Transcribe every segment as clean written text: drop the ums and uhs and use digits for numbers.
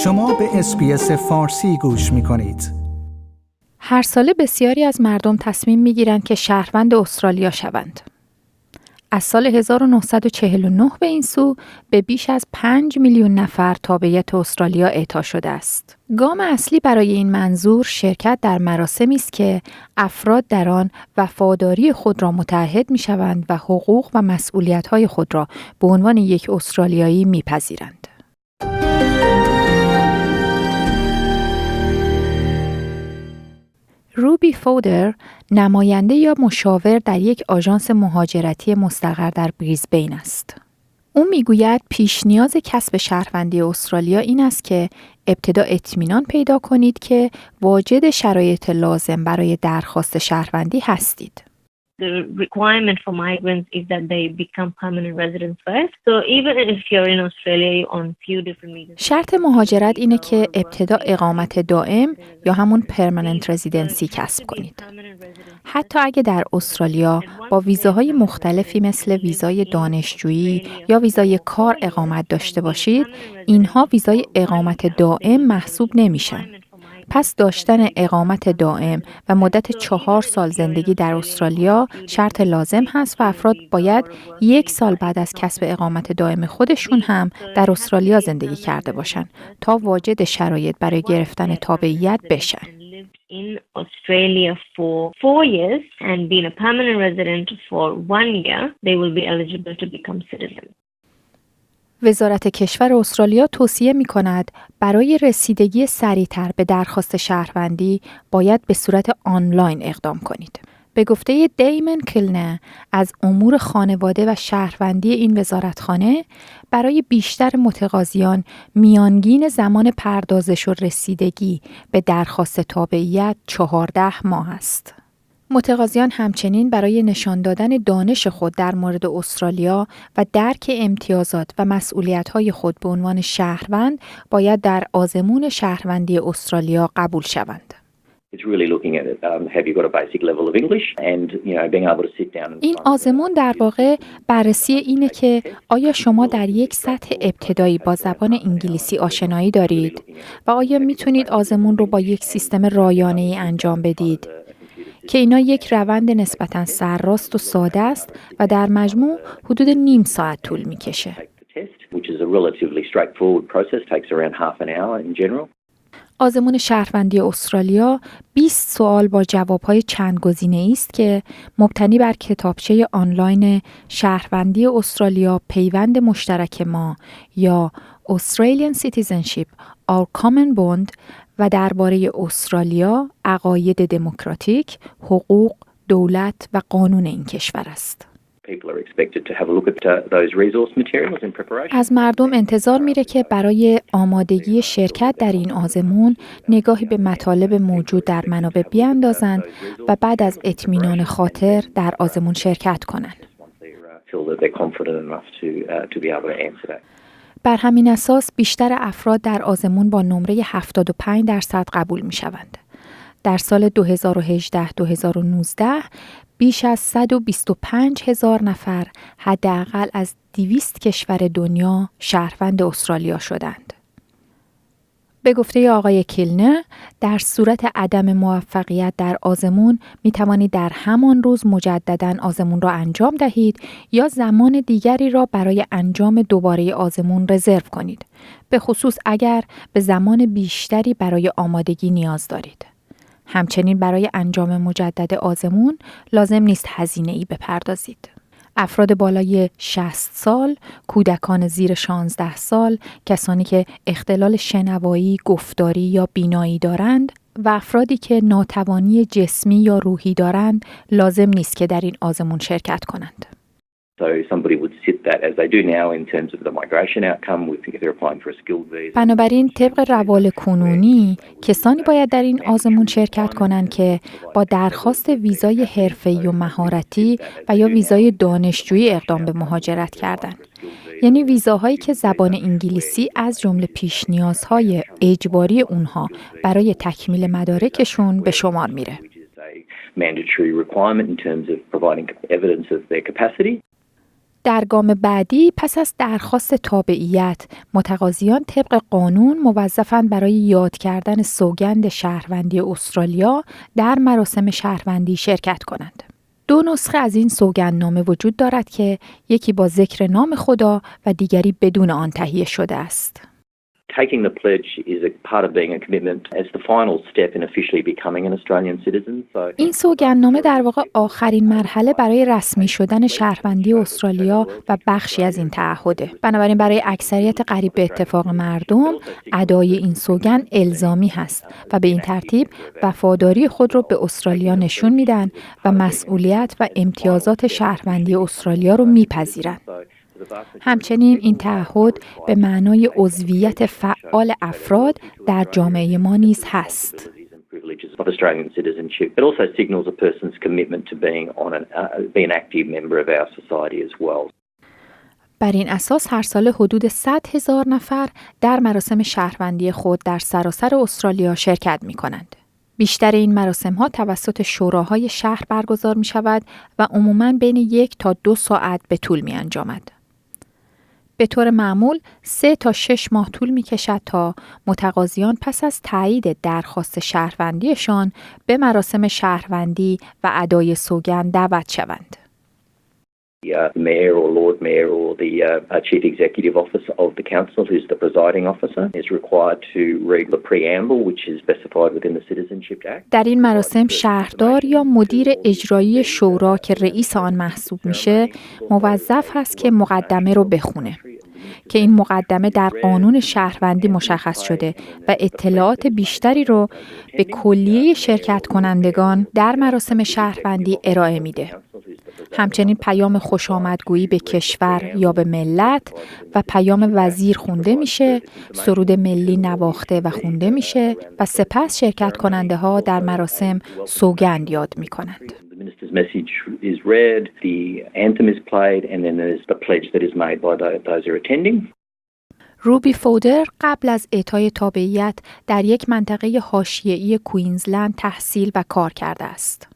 شما به اس‌بی‌اس فارسی گوش می‌کنید. هر ساله بسیاری از مردم تصمیم می‌گیرند که شهروند استرالیا شوند. از سال 1949 به این سو به بیش از 5 میلیون نفر تابعیت استرالیا اعطا شده است. گام اصلی برای این منظور شرکت در مراسمی است که افراد در آن وفاداری خود را متعهد می‌شوند و حقوق و مسئولیت‌های خود را به عنوان یک استرالیایی می‌پذیرند. روبی فودر نماینده یا مشاور در یک آژانس مهاجرتی مستقر در بریزبین است. او میگوید پیش نیاز کسب شهروندی استرالیا این است که ابتدا اطمینان پیدا کنید که واجد شرایط لازم برای درخواست شهروندی هستید. The requirement for migrants is that they become permanent residents first. So even if you're in Australia on few different visas. شرط مهاجرت اینه که ابتدا اقامت دائم یا همون permanent residency کسب کنید. حتی اگه در استرالیا با ویزاهای مختلفی مثل ویزای دانشجویی یا ویزای کار اقامت داشته باشید، اینها ویزای اقامت دائم محسوب نمیشن. پس داشتن اقامت دائم و مدت 4 سال زندگی در استرالیا شرط لازم هست و افراد باید 1 سال بعد از کسب اقامت دائم خودشون هم در استرالیا زندگی کرده باشن تا واجد شرایط برای گرفتن تابعیت بشن. In Australia for 4 years and being a permanent resident for 1 year, they will be eligible to become citizens. وزارت کشور استرالیا توصیه می‌کند برای رسیدگی سریع‌تر به درخواست شهروندی باید به صورت آنلاین اقدام کنید. به گفته دیمن کلنه از امور خانواده و شهروندی این وزارتخانه، برای بیشتر متقاضیان میانگین زمان پردازش و رسیدگی به درخواست تابعیت 14 ماه است. متقاضیان همچنین برای نشان دادن دانش خود در مورد استرالیا و درک امتیازات و مسئولیت‌های خود به عنوان شهروند باید در آزمون شهروندی استرالیا قبول شوند. این آزمون در واقع بررسی اینه که آیا شما در یک سطح ابتدایی با زبان انگلیسی آشنایی دارید و آیا میتونید آزمون رو با یک سیستم رایانه‌ای انجام بدید که اینا یک روند نسبتاً سرراست و ساده است و در مجموع حدود نیم ساعت طول میکشه. آزمون شهروندی استرالیا 20 سوال با جوابهای چند گزینه‌ای است که مبتنی بر کتابچه آنلاین شهروندی استرالیا پیوند مشترک ما یا Australian Citizenship Our Common Bond و درباره استرالیا، عقاید دموکراتیک، حقوق، دولت و قانون این کشور است. از مردم انتظار میره که برای آمادگی شرکت در این آزمون نگاهی به مطالب موجود در منابع بیاندازند و بعد از اطمینان خاطر در آزمون شرکت کنند. بر همین اساس بیشتر افراد در آزمون با نمره 75% قبول می شوند. در سال 2018-2019 بیش از 125,000 نفر حداقل از 200 کشور دنیا شهروند استرالیا شدند. به گفته آقای کلنه، در صورت عدم موفقیت در آزمون می توانید در همان روز مجدداً آزمون را انجام دهید یا زمان دیگری را برای انجام دوباره آزمون رزرو کنید، به خصوص اگر به زمان بیشتری برای آمادگی نیاز دارید. همچنین برای انجام مجدد آزمون لازم نیست هزینه‌ای بپردازید. افراد بالای 60 سال، کودکان زیر 16 سال، کسانی که اختلال شنوایی، گفتاری یا بینایی دارند و افرادی که ناتوانی جسمی یا روحی دارند لازم نیست که در این آزمون شرکت کنند. بنابراین طبق روال کنونی کسانی باید در این آزمون شرکت کنند که با درخواست ویزای حرفه‌ای و مهارتی و یا ویزای دانشجویی اقدام به مهاجرت کردند. یعنی ویزاهایی که زبان انگلیسی از جمله پیش نیازهای اجباری اونها برای تکمیل مدارکشون به شمار میره. در گام بعدی پس از درخواست تابعیت، متقاضیان طبق قانون موظفند برای یاد کردن سوگند شهروندی استرالیا در مراسم شهروندی شرکت کنند. 2 نسخه از این سوگندنامه وجود دارد که یکی با ذکر نام خدا و دیگری بدون آن تهیه شده است. Taking the pledge is a part of being a commitment as the final step in officially becoming an Australian citizen. این سوگندنامه در واقع آخرین مرحله برای رسمی شدن شهروندی استرالیا و بخشی از این تعهده. بنابراین برای اکثریت قریب به اتفاق مردم، ادای این سوگند الزامی هست و به این ترتیب وفاداری خود را به استرالیا نشون میدن و مسئولیت و امتیازات شهروندی استرالیا رو میپذیرن. همچنین این تعهد به معنای عضویت فعال افراد در جامعه ما نیز هست. بر این اساس هر سال حدود 100,000 نفر در مراسم شهروندی خود در سراسر استرالیا شرکت می کنند. بیشتر این مراسم‌ها توسط شوراهای شهر برگزار می شود و عموماً بین 1 تا 2 ساعت به طول می انجامد. به طور معمول 3 تا 6 ماه طول می کشد تا متقاضیان پس از تایید درخواست شهروندیشان به مراسم شهروندی و ادای سوگند دعوت شوند. The Mayor or Lord Mayor or the Chief Executive Officer of the Council, who's the presiding officer, is required to read the preamble which is specified within the Citizenship Act. در این مراسم شهردار یا مدیر اجرایی شورا که رئیس آن محسوب میشه موظف هست که مقدمه رو بخونه که این مقدمه در قانون شهروندی مشخص شده و اطلاعات بیشتری رو به کلیه شرکت کنندگان در مراسم شهروندی ارائه میده. همچنین پیام خوشامدگویی به کشور یا به ملت و پیام وزیر خونده میشه، سرود ملی نواخته و خونده میشه و سپس شرکت کننده ها در مراسم سوگند یاد میکنند. The minister's message is read, the anthem is played, and then there's the pledge that is made by those who are attending. روبی فودر قبل از اعطای تابعیت در یک منطقه حاشیه‌ای کوئینزلند تحصیل و کار کرده است.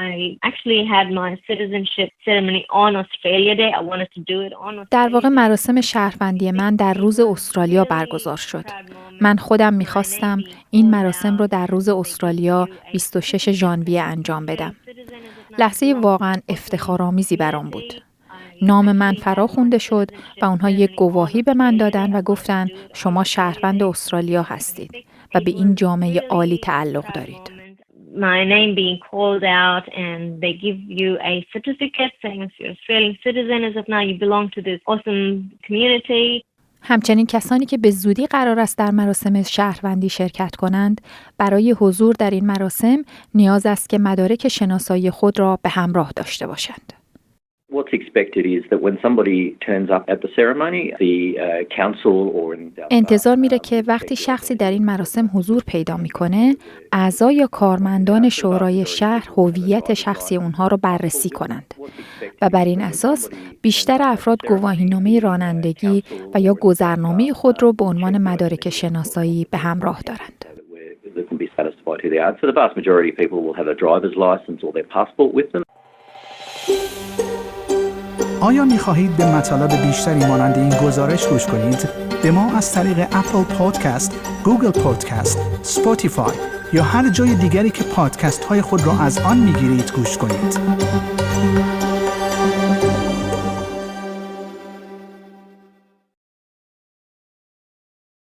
I actually had my citizenship ceremony on Australia Day. I wanted to do it on Australia. در واقع مراسم شهروندی من در روز استرالیا برگزار شد. من خودم می‌خواستم این مراسم رو در روز استرالیا 26 ژانویه انجام بدم. لحظه واقعاً افتخارآمیزی برام بود. نام من فرا خوانده شد و اونها یک گواهی به من دادن و گفتن شما شهروند استرالیا هستید و به این جامعه عالی تعلق دارید. My name being called out and they give you a certificate saying if you're Australian citizen as of now you belong to this awesome community. همچنین کسانی که به زودی قرار است در مراسم شهروندی شرکت کنند، برای حضور در این مراسم نیاز است که مدارک شناسایی خود را به همراه داشته باشند. What's expected is that when somebody turns up at the ceremony, the council or انتظار میره که وقتی شخصی در این مراسم حضور پیدا میکنه، اعضا یا کارمندان شورای شهر هویت شخصی اونها رو بررسی کنند و بر این اساس بیشتر افراد گواهینامه رانندگی و یا گذرنامه خود رو به عنوان مدارک شناسایی به همراه دارند. آیا می‌خواهید به مطالب بیشتری مانند این گزارش گوش کنید؟ به ما از طریق اپل پادکست، گوگل پادکست، اسپاتیفای یا هر جای دیگری که پادکست‌های خود را از آن می‌گیرید گوش کنید.